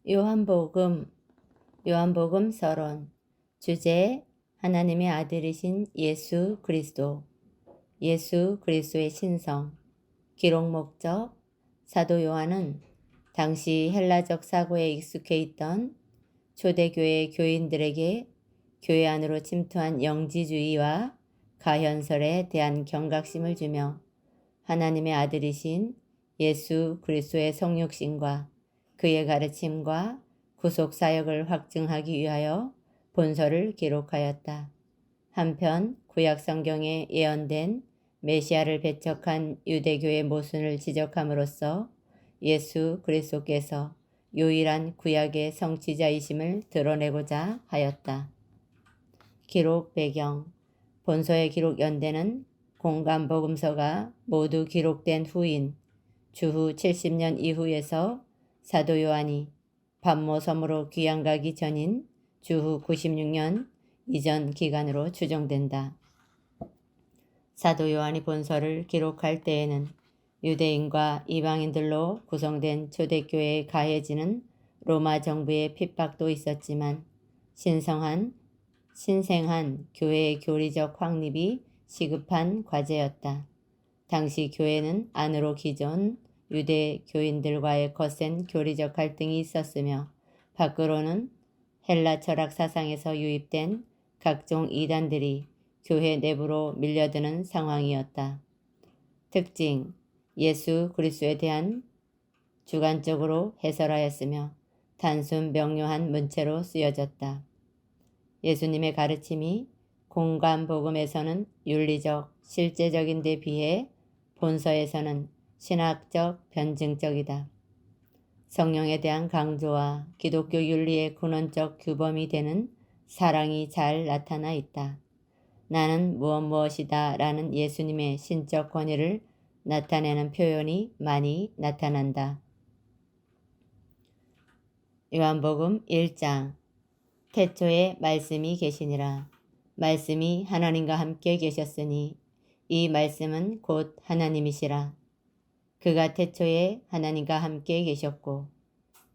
요한복음 서론. 주제: 하나님의 아들이신 예수 그리스도. 예수 그리스도의 신성. 기록 목적: 사도 요한은 당시 헬라적 사고에 익숙해 있던 초대교회 교인들에게 교회 안으로 침투한 영지주의와 가현설에 대한 경각심을 주며 하나님의 아들이신 예수 그리스도의 성육신과 그의 가르침과 구속 사역을 확증하기 위하여 본서를 기록하였다. 한편 구약 성경에 예언된 메시아를 배척한 유대교의 모순을 지적함으로써 예수 그리스도께서 유일한 구약의 성취자이심을 드러내고자 하였다. 기록 배경: 본서의 기록 연대는 공간복음서가 모두 기록된 후인 주후 70년 이후에서 사도 요한이 pat모 섬으로 귀양 가기 전인 주후 96년 이전 기간으로 추정된다. 사도 요한이 본서를 기록할 때에는 유대인과 이방인들로 구성된 초대교회에 가해지는 로마 정부의 핍박도 있었지만 신생한 교회의 교리적 확립이 시급한 과제였다. 당시 교회는 안으로 기존 유대 교인들과의 거센 교리적 갈등이 있었으며 밖으로는 헬라 철학 사상에서 유입된 각종 이단들이 교회 내부로 밀려드는 상황이었다. 특징: 예수 그리스도에 대한 주관적으로 해설하였으며 단순 명료한 문체로 쓰여졌다. 예수님의 가르침이 공간복음에서는 윤리적, 실제적인 데 비해 본서에서는 신학적, 변증적이다. 성령에 대한 강조와 기독교 윤리의 근원적 규범이 되는 사랑이 잘 나타나 있다. 나는 무엇이다 라는 예수님의 신적 권위를 나타내는 표현이 많이 나타난다. 요한복음 1장. 태초에 말씀이 계시니라. 말씀이 하나님과 함께 계셨으니 이 말씀은 곧 하나님이시라. 그가 태초에 하나님과 함께 계셨고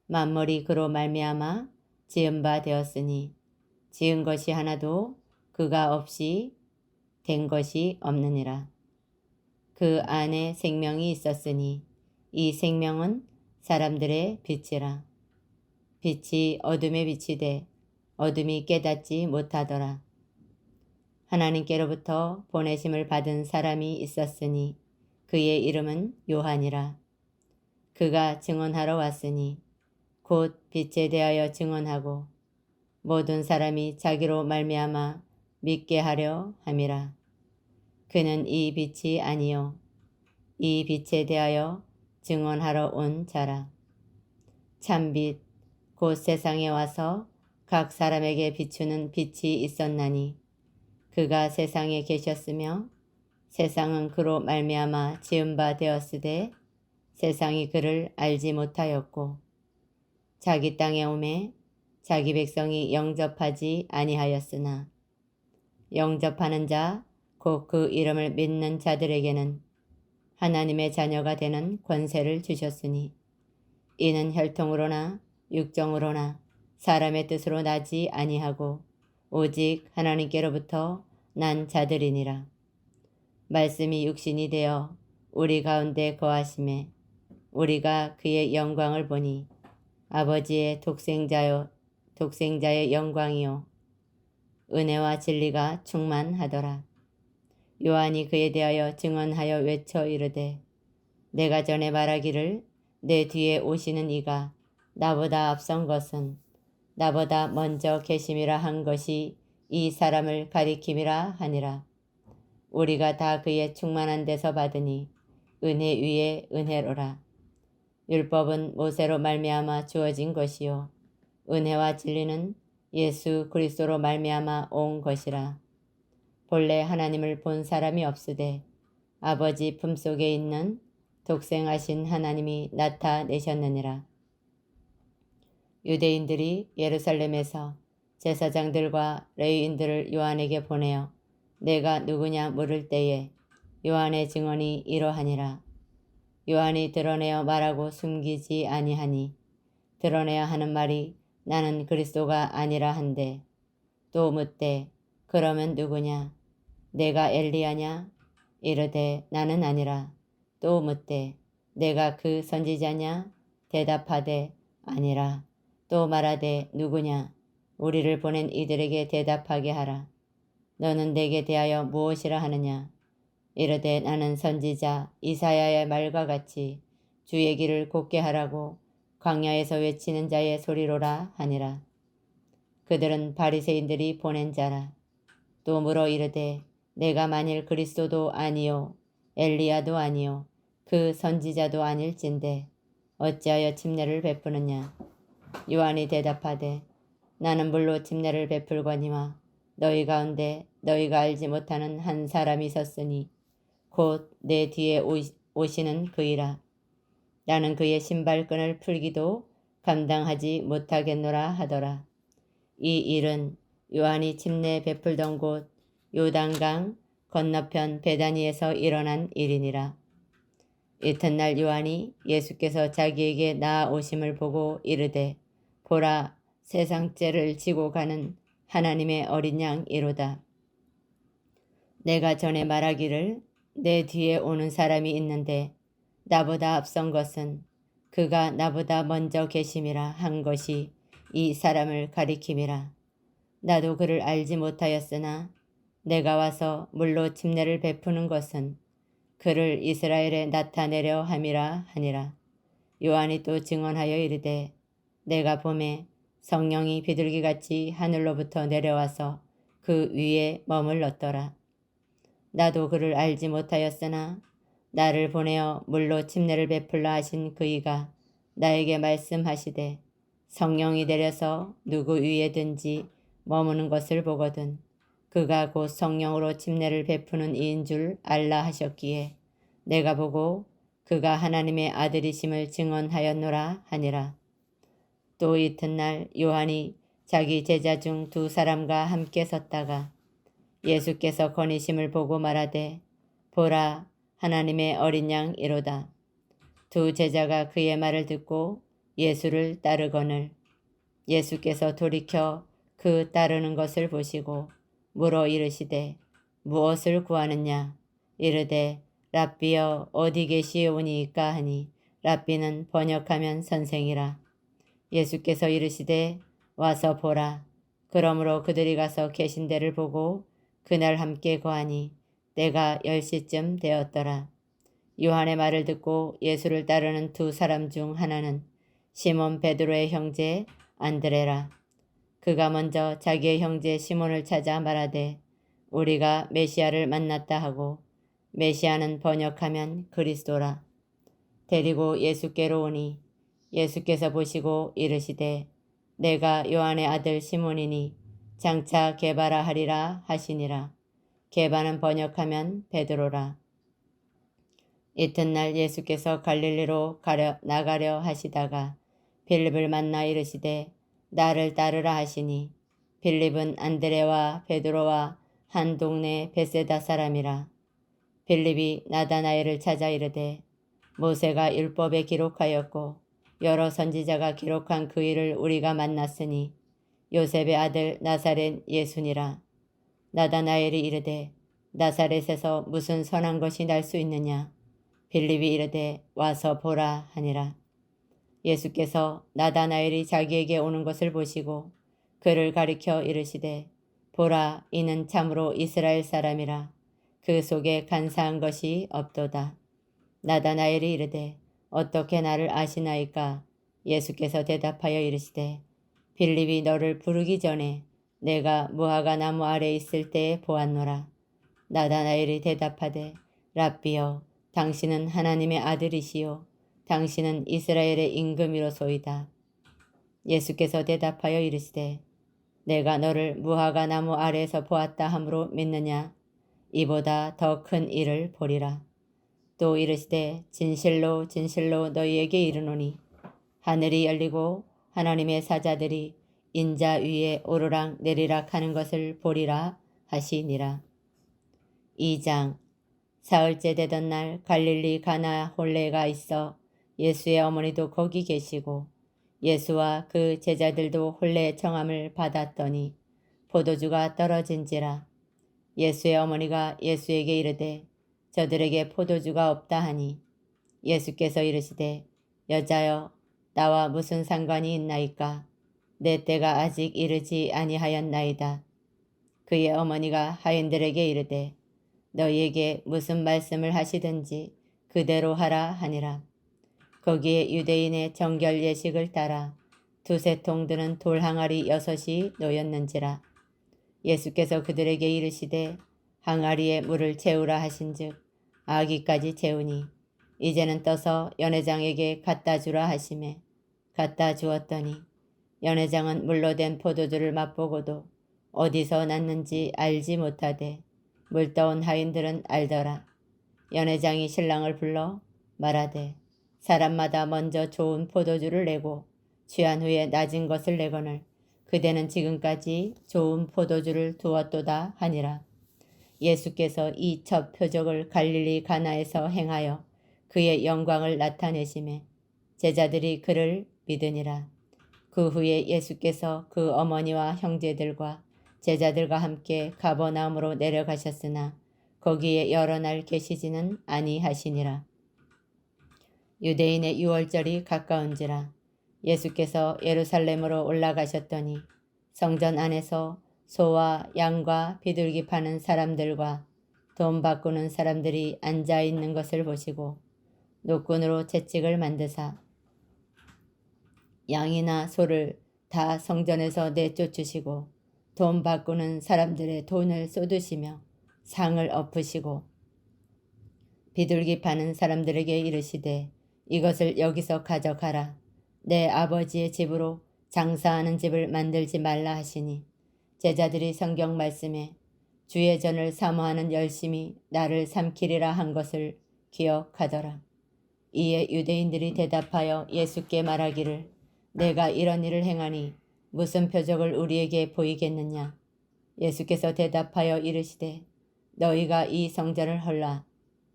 만물이 그로 말미암아 지은 바 되었으니 지은 것이 하나도 그가 없이 된 것이 없느니라. 그 안에 생명이 있었으니 이 생명은 사람들의 빛이라. 빛이 어둠에 비치되 어둠이 깨닫지 못하더라. 하나님께로부터 보내심을 받은 사람이 있었으니 그의 이름은 요한이라. 그가 증언하러 왔으니 곧 빛에 대하여 증언하고 모든 사람이 자기로 말미암아 믿게 하려 함이라. 그는 이 빛이 아니요 이 빛에 대하여 증언하러 온 자라. 참빛 곧 세상에 와서 각 사람에게 비추는 빛이 있었나니 그가 세상에 계셨으며 세상은 그로 말미암아 지은 바 되었으되 세상이 그를 알지 못하였고 자기 땅에 오매 자기 백성이 영접하지 아니하였으나 영접하는 자 곧 그 이름을 믿는 자들에게는 하나님의 자녀가 되는 권세를 주셨으니 이는 혈통으로나 육정으로나 사람의 뜻으로 나지 아니하고 오직 하나님께로부터 난 자들이니라. 말씀이 육신이 되어 우리 가운데 거하심에 우리가 그의 영광을 보니 아버지의 독생자의 영광이요 은혜와 진리가 충만하더라. 요한이 그에 대하여 증언하여 외쳐 이르되 내가 전에 말하기를 내 뒤에 오시는 이가 나보다 앞선 것은 나보다 먼저 계심이라 한 것이 이 사람을 가리킴이라 하니라. 우리가 다 그의 충만한 데서 받으니 은혜 위에 은혜로라. 율법은 모세로 말미암아 주어진 것이요 은혜와 진리는 예수 그리스도로 말미암아 온 것이라. 본래 하나님을 본 사람이 없으되 아버지 품속에 있는 독생하신 하나님이 나타내셨느니라. 유대인들이 예루살렘에서 제사장들과 레위인들을 요한에게 보내어 내가 누구냐 물을 때에 요한의 증언이 이러하니라. 요한이 드러내어 말하고 숨기지 아니하니 드러내야 하는 말이 나는 그리스도가 아니라 한데 또 묻되 그러면 누구냐? 내가 엘리야냐? 이르되 나는 아니라. 또 묻되 내가 그 선지자냐? 대답하되 아니라. 또 말하되 누구냐? 우리를 보낸 이들에게 대답하게 하라. 너는 내게 대하여 무엇이라 하느냐? 이르되 나는 선지자 이사야의 말과 같이 주의 길을 곧게 하라고 광야에서 외치는 자의 소리로라 하니라. 그들은 바리새인들이 보낸 자라. 또 물어 이르되 내가 만일 그리스도도 아니요 엘리야도 아니요 그 선지자도 아닐진데 어찌하여 침례를 베푸느냐? 요한이 대답하되 나는 물로 침례를 베풀거니와 너희 가운데 너희가 알지 못하는 한 사람이 섰으니 곧 내 뒤에 오시는 그이라. 나는 그의 신발끈을 풀기도 감당하지 못하겠노라 하더라. 이 일은 요한이 침례 베풀던 곳 요단강 건너편 베다니에서 일어난 일이니라. 이튿날 요한이 예수께서 자기에게 나아오심을 보고 이르되 보라 세상 죄를 지고 가는 하나님의 어린 양이로다. 내가 전에 말하기를 내 뒤에 오는 사람이 있는데 나보다 앞선 것은 그가 나보다 먼저 계심이라 한 것이 이 사람을 가리킴이라. 나도 그를 알지 못하였으나 내가 와서 물로 침례를 베푸는 것은 그를 이스라엘에 나타내려 함이라 하니라. 요한이 또 증언하여 이르되 내가 봄에 성령이 비둘기같이 하늘로부터 내려와서 그 위에 머물렀더라. 나도 그를 알지 못하였으나 나를 보내어 물로 침례를 베풀라 하신 그이가 나에게 말씀하시되 성령이 내려서 누구 위에든지 머무는 것을 보거든 그가 곧 성령으로 침례를 베푸는 이인 줄 알라 하셨기에 내가 보고 그가 하나님의 아들이심을 증언하였노라 하니라. 또 이튿날 요한이 자기 제자 중 2사람과 함께 섰다가 예수께서 거니심을 보고 말하되 보라 하나님의 어린 양이로다. 2 제자가 그의 말을 듣고 예수를 따르거늘 예수께서 돌이켜 그 따르는 것을 보시고 물어 이르시되 무엇을 구하느냐? 이르되 랍비여 어디 계시오니이까 하니 랍비는 번역하면 선생이라. 예수께서 이르시되 와서 보라. 그러므로 그들이 가서 계신 데를 보고 그날 함께 거하니 때가 10시쯤 되었더라. 요한의 말을 듣고 예수를 따르는 2사람 중 하나는 시몬 베드로의 형제 안드레라. 그가 먼저 자기의 형제 시몬을 찾아 말하되 우리가 메시아를 만났다 하고 메시아는 번역하면 그리스도라. 데리고 예수께로 오니 예수께서 보시고 이르시되 내가 요한의 아들 시몬이니 장차 게바라 하리라 하시니라. 게바는 번역하면 베드로라. 이튿날 예수께서 갈릴리로 나가려 하시다가 빌립을 만나 이르시되 나를 따르라 하시니 빌립은 안드레와 베드로와 한 동네 베세다 사람이라. 빌립이 나다나엘을 찾아 이르되 모세가 율법에 기록하였고 여러 선지자가 기록한 그 일을 우리가 만났으니 요셉의 아들 나사렛 예수니라. 나다나엘이 이르되 나사렛에서 무슨 선한 것이 날 수 있느냐? 빌립이 이르되 와서 보라 하니라. 예수께서 나다나엘이 자기에게 오는 것을 보시고 그를 가리켜 이르시되 보라 이는 참으로 이스라엘 사람이라. 그 속에 간사한 것이 없도다. 나다나엘이 이르되 어떻게 나를 아시나이까? 예수께서 대답하여 이르시되 빌립이 너를 부르기 전에 내가 무화과 나무 아래 있을 때에 보았노라. 나다나엘이 대답하되 랍비여 당신은 하나님의 아들이시요 당신은 이스라엘의 임금이로소이다. 예수께서 대답하여 이르시되 내가 너를 무화과 나무 아래에서 보았다 함으로 믿느냐? 이보다 더 큰 일을 보리라. 또 이르시되 진실로 진실로 너희에게 이르노니 하늘이 열리고 하나님의 사자들이 인자 위에 오르락 내리락 하는 것을 보리라 하시니라. 2장. 사흘째 되던 날 갈릴리 가나 홀레가 있어 예수의 어머니도 거기 계시고 예수와 그 제자들도 혼례 청함을 받았더니 포도주가 떨어진지라. 예수의 어머니가 예수에게 이르되 저들에게 포도주가 없다 하니 예수께서 이르시되 여자여 나와 무슨 상관이 있나이까? 내 때가 아직 이르지 아니하였나이다. 그의 어머니가 하인들에게 이르되 너희에게 무슨 말씀을 하시든지 그대로 하라 하니라. 거기에 유대인의 정결 예식을 따라 두세 통 드는 돌 항아리 6이 놓였는지라. 예수께서 그들에게 이르시되 항아리에 물을 채우라 하신즉 아기까지 채우니 이제는 떠서 연회장에게 갖다 주라 하시매 갖다 주었더니 연회장은 물로 된 포도주를 맛보고도 어디서 났는지 알지 못하되 물떠온 하인들은 알더라. 연회장이 신랑을 불러 말하되 사람마다 먼저 좋은 포도주를 내고 취한 후에 낮은 것을 내거늘 그대는 지금까지 좋은 포도주를 두었도다 하니라. 예수께서 이 첫 표적을 갈릴리 가나에서 행하여 그의 영광을 나타내심에 제자들이 그를 믿으니라. 그 후에 예수께서 그 어머니와 형제들과 제자들과 함께 가버나움으로 내려가셨으나 거기에 여러 날 계시지는 아니하시니라. 유대인의 유월절이 가까운지라. 예수께서 예루살렘으로 올라가셨더니 성전 안에서 소와 양과 비둘기 파는 사람들과 돈 바꾸는 사람들이 앉아 있는 것을 보시고 노끈으로 채찍을 만드사 양이나 소를 다 성전에서 내쫓으시고 돈 바꾸는 사람들의 돈을 쏟으시며 상을 엎으시고 비둘기 파는 사람들에게 이르시되 이것을 여기서 가져가라. 내 아버지의 집으로 장사하는 집을 만들지 말라 하시니 제자들이 성경 말씀에 주의 전을 사모하는 열심이 나를 삼키리라 한 것을 기억하더라. 이에 유대인들이 대답하여 예수께 말하기를 내가 이런 일을 행하니 무슨 표적을 우리에게 보이겠느냐. 예수께서 대답하여 이르시되 너희가 이 성전을 헐라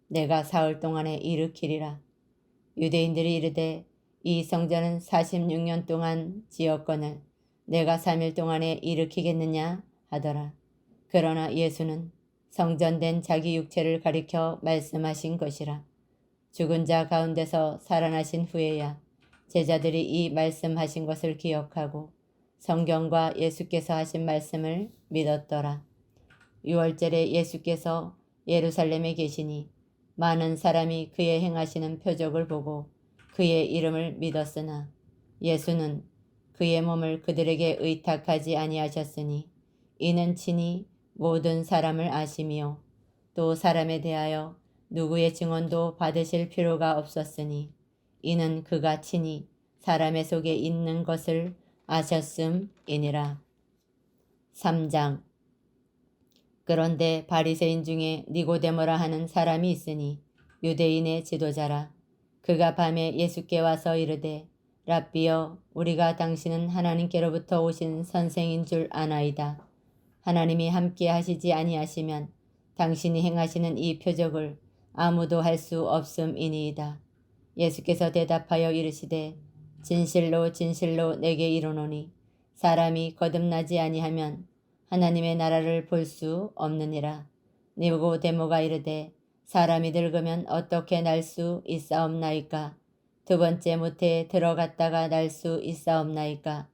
내가 사흘 동안에 일으키리라. 유대인들이 이르되 이 성전은 46년 동안 지었거늘 내가 3일 동안에 일으키겠느냐 하더라. 그러나 예수는 성전된 자기 육체를 가리켜 말씀하신 것이라. 죽은 자 가운데서 살아나신 후에야 제자들이 이 말씀하신 것을 기억하고 성경과 예수께서 하신 말씀을 믿었더라. 유월절에 예수께서 예루살렘에 계시니 많은 사람이 그의 행하시는 표적을 보고 그의 이름을 믿었으나 예수는 그의 몸을 그들에게 의탁하지 아니하셨으니 이는 친히 모든 사람을 아심이요 또 사람에 대하여 누구의 증언도 받으실 필요가 없었으니 이는 그가 친히 사람의 속에 있는 것을 아셨음이니라. 3장. 그런데 바리새인 중에 니고데모라 하는 사람이 있으니 유대인의 지도자라. 그가 밤에 예수께 와서 이르되 랍비여 우리가 당신은 하나님께로부터 오신 선생인 줄 아나이다. 하나님이 함께 하시지 아니하시면 당신이 행하시는 이 표적을 아무도 할 수 없음이니이다. 예수께서 대답하여 이르시되 진실로 진실로 내게 이르노니 사람이 거듭나지 아니하면 하나님의 나라를 볼 수 없느니라. 니고데모가 이르되 사람이 늙으면 어떻게 날 수 있사옵나이까? 두 번째 모태에 들어갔다가 날 수 있사옵나이까?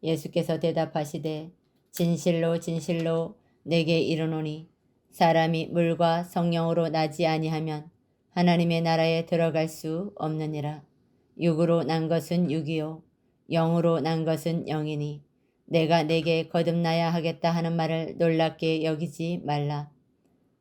예수께서 대답하시되 진실로 진실로 내게 이르노니 사람이 물과 성령으로 나지 아니하면 하나님의 나라에 들어갈 수 없느니라. 육으로 난 것은 육이요 영으로 난 것은 영이니 내가 내게 거듭나야 하겠다 하는 말을 놀랍게 여기지 말라.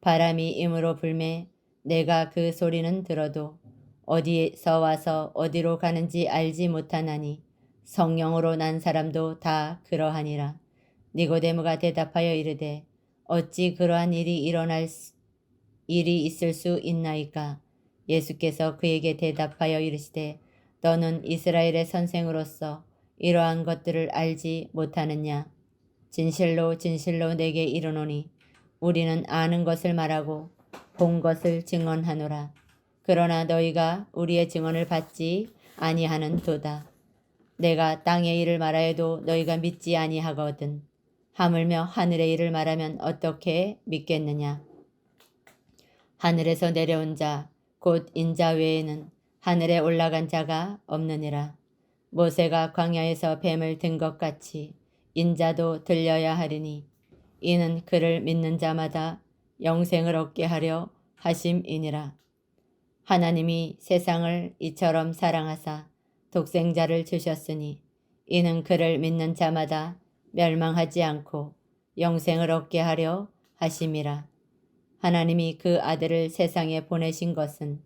바람이 임으로 불매 내가 그 소리는 들어도 어디서 와서 어디로 가는지 알지 못하나니 성령으로 난 사람도 다 그러하니라. 니고데모가 대답하여 이르되 어찌 그러한 일이 일이 있을 수 있나이까? 예수께서 그에게 대답하여 이르시되 너는 이스라엘의 선생으로서 이러한 것들을 알지 못하느냐? 진실로 진실로 내게 이르노니 우리는 아는 것을 말하고 본 것을 증언하노라. 그러나 너희가 우리의 증언을 받지 아니하는 도다. 내가 땅의 일을 말하여도 너희가 믿지 아니하거든 하물며 하늘의 일을 말하면 어떻게 믿겠느냐. 하늘에서 내려온 자 곧 인자 외에는 하늘에 올라간 자가 없느니라. 모세가 광야에서 뱀을 든 것 같이 인자도 들려야 하리니 이는 그를 믿는 자마다 영생을 얻게 하려 하심이니라. 하나님이 세상을 이처럼 사랑하사 독생자를 주셨으니 이는 그를 믿는 자마다 멸망하지 않고 영생을 얻게 하려 하심이라. 하나님이 그 아들을 세상에 보내신 것은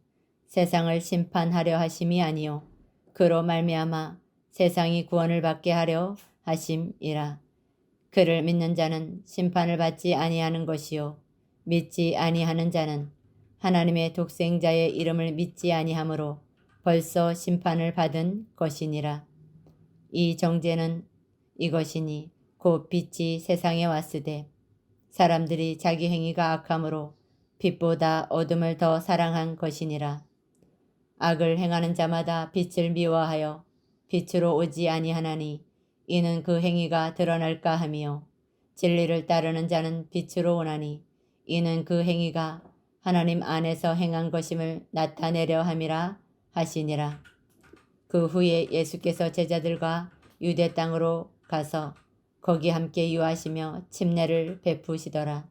세상을 심판하려 하심이 아니요 그로 말미암아 세상이 구원을 받게 하려 하심이라. 그를 믿는 자는 심판을 받지 아니하는 것이요 믿지 아니하는 자는 하나님의 독생자의 이름을 믿지 아니하므로 벌써 심판을 받은 것이니라. 이 정죄는 이것이니 곧 빛이 세상에 왔으되 사람들이 자기 행위가 악함으로 빛보다 어둠을 더 사랑한 것이니라. 악을 행하는 자마다 빛을 미워하여 빛으로 오지 아니하나니 이는 그 행위가 드러날까 하며 진리를 따르는 자는 빛으로 오나니 이는 그 행위가 하나님 안에서 행한 것임을 나타내려 함이라 하시니라. 그 후에 예수께서 제자들과 유대 땅으로 가서 거기 함께 유하시며 침례를 베푸시더라.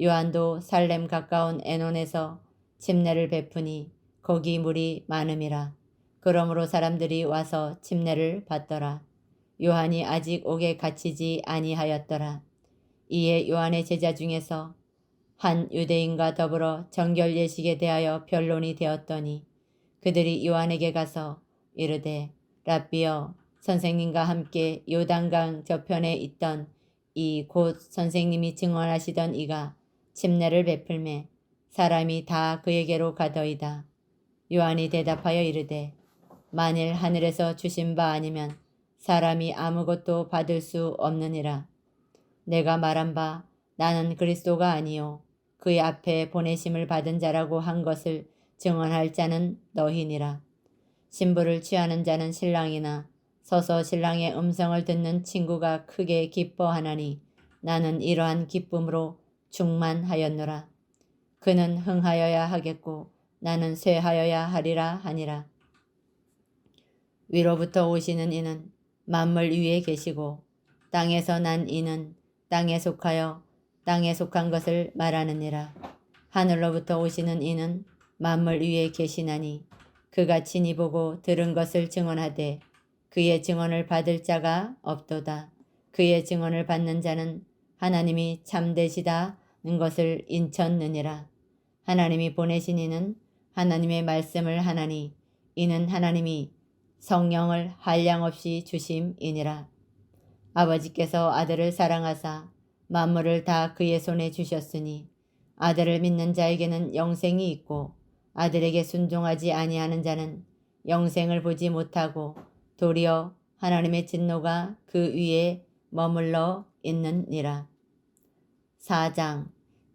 요한도 살렘 가까운 에논에서 침례를 베푸니 거기 물이 많음이라. 그러므로 사람들이 와서 침례를 받더라. 요한이 아직 옥에 갇히지 아니하였더라. 이에 요한의 제자 중에서 한 유대인과 더불어 정결 예식에 대하여 변론이 되었더니 그들이 요한에게 가서 이르되 랍비여 선생님과 함께 요단강 저편에 있던 이 곧 선생님이 증언하시던 이가 침례를 베풀매 사람이 다 그에게로 가더이다. 요한이 대답하여 이르되 만일 하늘에서 주신 바 아니면 사람이 아무것도 받을 수 없느니라. 내가 말한 바 나는 그리스도가 아니요 그의 앞에 보내심을 받은 자라고 한 것을 증언할 자는 너희니라. 신부를 취하는 자는 신랑이나 서서 신랑의 음성을 듣는 친구가 크게 기뻐하나니 나는 이러한 기쁨으로 충만하였노라. 그는 흥하여야 하겠고 나는 쇠하여야 하리라 하니라. 위로부터 오시는 이는 만물 위에 계시고 땅에서 난 이는 땅에 속하여 땅에 속한 것을 말하느니라. 하늘로부터 오시는 이는 만물 위에 계시나니 그가 친히 보고 들은 것을 증언하되 그의 증언을 받을 자가 없도다. 그의 증언을 받는 자는 하나님이 참되시다는 것을 인쳤느니라. 하나님이 보내신 이는 하나님의 말씀을 하나니 이는 하나님이 성령을 한량없이 주심이니라. 아버지께서 아들을 사랑하사 만물을 다 그의 손에 주셨으니 아들을 믿는 자에게는 영생이 있고 아들에게 순종하지 아니하는 자는 영생을 보지 못하고 도리어 하나님의 진노가 그 위에 머물러 있느니라. 4장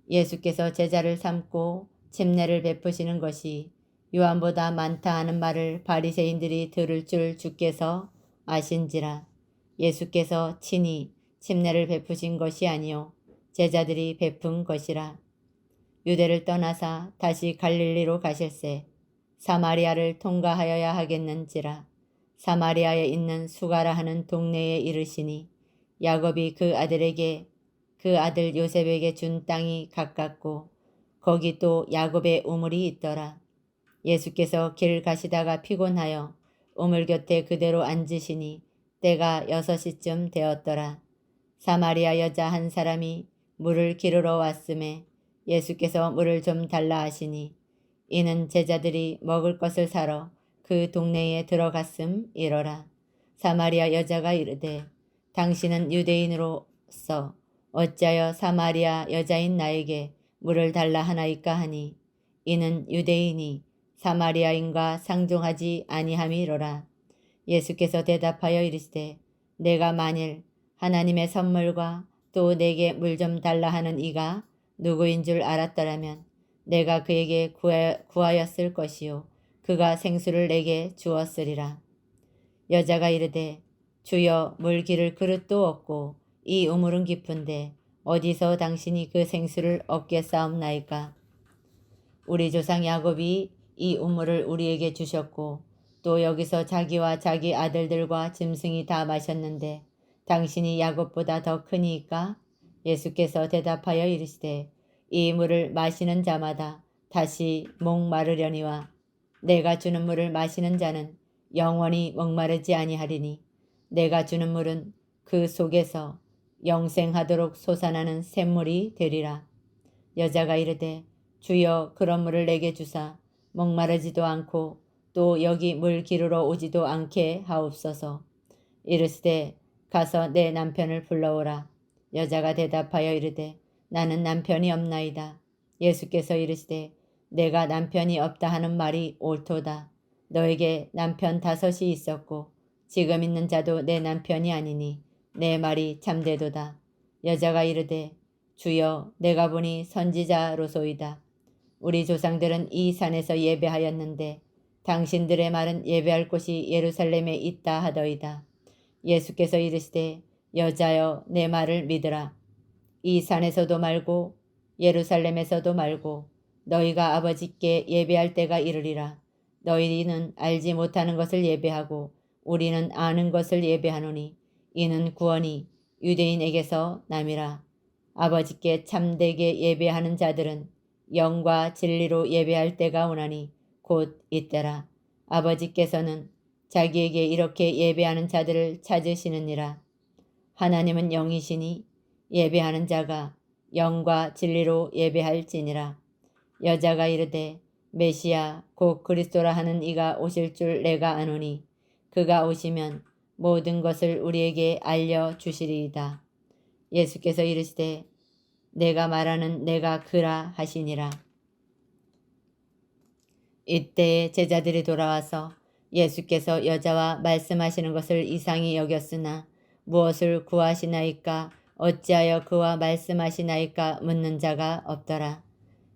예수께서 제자를 삼고 침례를 베푸시는 것이 요한보다 많다 하는 말을 바리새인들이 들을 줄 주께서 아신지라. 예수께서 친히 침례를 베푸신 것이 아니요 제자들이 베푼 것이라. 유대를 떠나사 다시 갈릴리로 가실새 사마리아를 통과하여야 하겠는지라. 사마리아에 있는 수가라 하는 동네에 이르시니 야곱이 그 아들에게 그 아들 요셉에게 준 땅이 가깝고 거기 또 야곱의 우물이 있더라. 예수께서 길 가시다가 피곤하여 우물 곁에 그대로 앉으시니 때가 6시쯤 되었더라. 사마리아 여자 한 사람이 물을 기르러 왔음에 예수께서 물을 좀 달라 하시니 이는 제자들이 먹을 것을 사러 그 동네에 들어갔음이러라. 사마리아 여자가 이르되 당신은 유대인으로서 어찌하여 사마리아 여자인 나에게 물을 달라 하나이까 하니 이는 유대인이 사마리아인과 상종하지 아니함이로라. 예수께서 대답하여 이르시되 내가 만일 하나님의 선물과 또 내게 물 좀 달라 하는 이가 누구인 줄 알았더라면 내가 그에게 구하였을 것이요 그가 생수를 내게 주었으리라. 여자가 이르되 주여 물기를 그릇도 없고 이 우물은 깊은데 어디서 당신이 그 생수를 얻겠사옵나이까. 우리 조상 야곱이 이 우물을 우리에게 주셨고 또 여기서 자기와 자기 아들들과 짐승이 다 마셨는데 당신이 야곱보다 더 크니까? 예수께서 대답하여 이르시되 이 물을 마시는 자마다 다시 목마르려니와 내가 주는 물을 마시는 자는 영원히 목마르지 아니하리니 내가 주는 물은 그 속에서 영생하도록 솟아나는 샘물이 되리라. 여자가 이르되 주여 그런 물을 내게 주사 목마르지도 않고 또 여기 물 기르러 오지도 않게 하옵소서. 이르시되 가서 내 남편을 불러오라. 여자가 대답하여 이르되 나는 남편이 없나이다. 예수께서 이르시되 내가 남편이 없다 하는 말이 옳도다. 너에게 남편 5이 있었고 지금 있는 자도 내 남편이 아니니 내 말이 참되도다. 여자가 이르되 주여 내가 보니 선지자로소이다. 우리 조상들은 이 산에서 예배하였는데 당신들의 말은 예배할 곳이 예루살렘에 있다 하더이다. 예수께서 이르시되 여자여 내 말을 믿으라. 이 산에서도 말고 예루살렘에서도 말고 너희가 아버지께 예배할 때가 이르리라. 너희는 알지 못하는 것을 예배하고 우리는 아는 것을 예배하노니 이는 구원이 유대인에게서 남이라. 아버지께 참되게 예배하는 자들은 영과 진리로 예배할 때가 오나니 곧 이때라. 아버지께서는 자기에게 이렇게 예배하는 자들을 찾으시느니라. 하나님은 영이시니 예배하는 자가 영과 진리로 예배할지니라. 여자가 이르되 메시아 곧 그리스도라 하는 이가 오실 줄 내가 아노니 그가 오시면 모든 것을 우리에게 알려주시리이다. 예수께서 이르시되 내가 말하는 내가 그라 하시니라. 이때에 제자들이 돌아와서 예수께서 여자와 말씀하시는 것을 이상히 여겼으나 무엇을 구하시나이까 어찌하여 그와 말씀하시나이까 묻는 자가 없더라.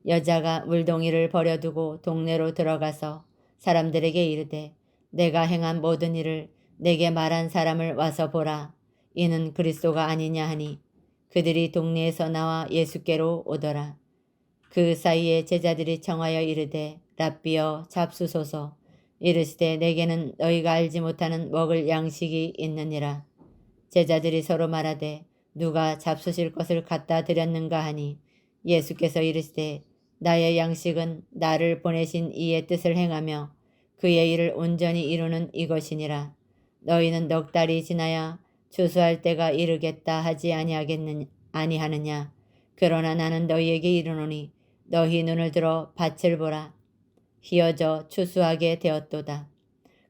여자가 물동이를 버려두고 동네로 들어가서 사람들에게 이르되 내가 행한 모든 일을 내게 말한 사람을 와서 보라. 이는 그리스도가 아니냐 하니 그들이 동네에서 나와 예수께로 오더라. 그 사이에 제자들이 청하여 이르되 랍비여 잡수소서. 이르시되 내게는 너희가 알지 못하는 먹을 양식이 있느니라. 제자들이 서로 말하되 누가 잡수실 것을 갖다 드렸는가 하니 예수께서 이르시되 나의 양식은 나를 보내신 이의 뜻을 행하며 그의 일을 온전히 이루는 이것이니라. 너희는 넉 달이 지나야 추수할 때가 이르겠다 하지 아니하느냐. 그러나 나는 너희에게 이르노니 너희 눈을 들어 밭을 보라. 희어져 추수하게 되었도다.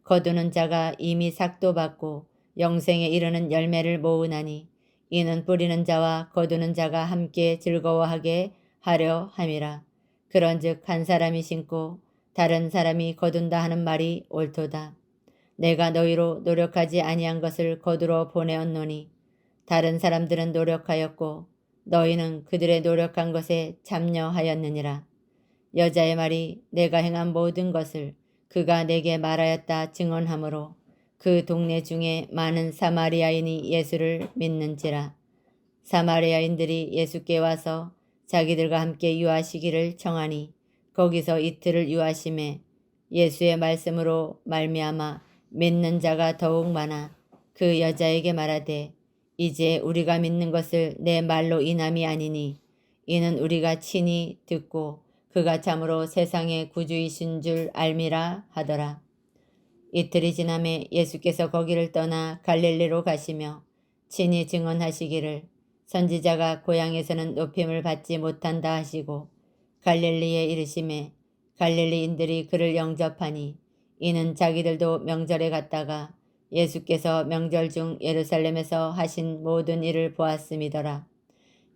거두는 자가 이미 삭도 받고 영생에 이르는 열매를 모으나니 이는 뿌리는 자와 거두는 자가 함께 즐거워하게 하려 함이라. 그런즉 한 사람이 심고 다른 사람이 거둔다 하는 말이 옳도다. 내가 너희로 노력하지 아니한 것을 거두러 보내었노니 다른 사람들은 노력하였고 너희는 그들의 노력한 것에 참여하였느니라. 여자의 말이 내가 행한 모든 것을 그가 내게 말하였다 증언하므로 그 동네 중에 많은 사마리아인이 예수를 믿는지라. 사마리아인들이 예수께 와서 자기들과 함께 유하시기를 청하니 거기서 이틀을 유하심에 예수의 말씀으로 말미암아 믿는 자가 더욱 많아 그 여자에게 말하되 이제 우리가 믿는 것을 내 말로 인함이 아니니 이는 우리가 친히 듣고 그가 참으로 세상의 구주이신 줄 알미라 하더라. 이틀이 지남에 예수께서 거기를 떠나 갈릴리로 가시며 친히 증언하시기를 선지자가 고향에서는 높임을 받지 못한다 하시고 갈릴리에 이르심에 갈릴리인들이 그를 영접하니 이는 자기들도 명절에 갔다가 예수께서 명절 중 예루살렘에서 하신 모든 일을 보았음이더라.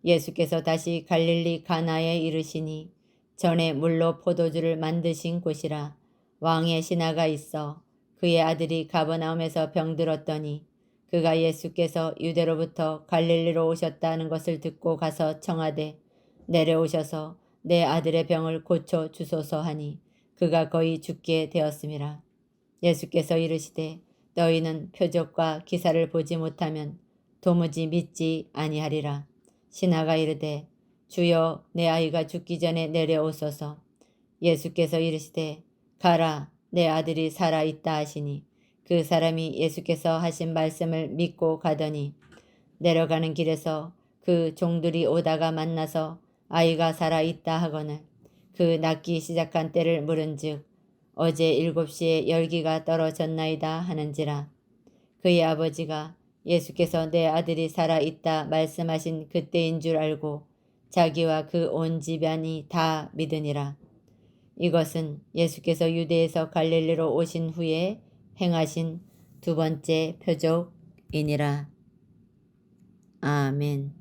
예수께서 다시 갈릴리 가나에 이르시니 전에 물로 포도주를 만드신 곳이라. 왕의 신하가 있어 그의 아들이 가버나움에서 병들었더니 그가 예수께서 유대로부터 갈릴리로 오셨다는 것을 듣고 가서 청하되 내려오셔서 내 아들의 병을 고쳐 주소서 하니 그가 거의 죽게 되었음이라. 예수께서 이르시되 너희는 표적과 기사를 보지 못하면 도무지 믿지 아니하리라. 신하가 이르되 주여 내 아이가 죽기 전에 내려오소서. 예수께서 이르시되 가라 내 아들이 살아있다 하시니 그 사람이 예수께서 하신 말씀을 믿고 가더니 내려가는 길에서 그 종들이 오다가 만나서 아이가 살아있다 하거늘 그 낫기 시작한 때를 물은즉 어제 7시에 열기가 떨어졌나이다 하는지라. 그의 아버지가 예수께서 내 아들이 살아있다 말씀하신 그때인 줄 알고 자기와 그 온 집안이 다 믿으니라. 이것은 예수께서 유대에서 갈릴리로 오신 후에 행하신 두 번째 표적이니라. 아멘.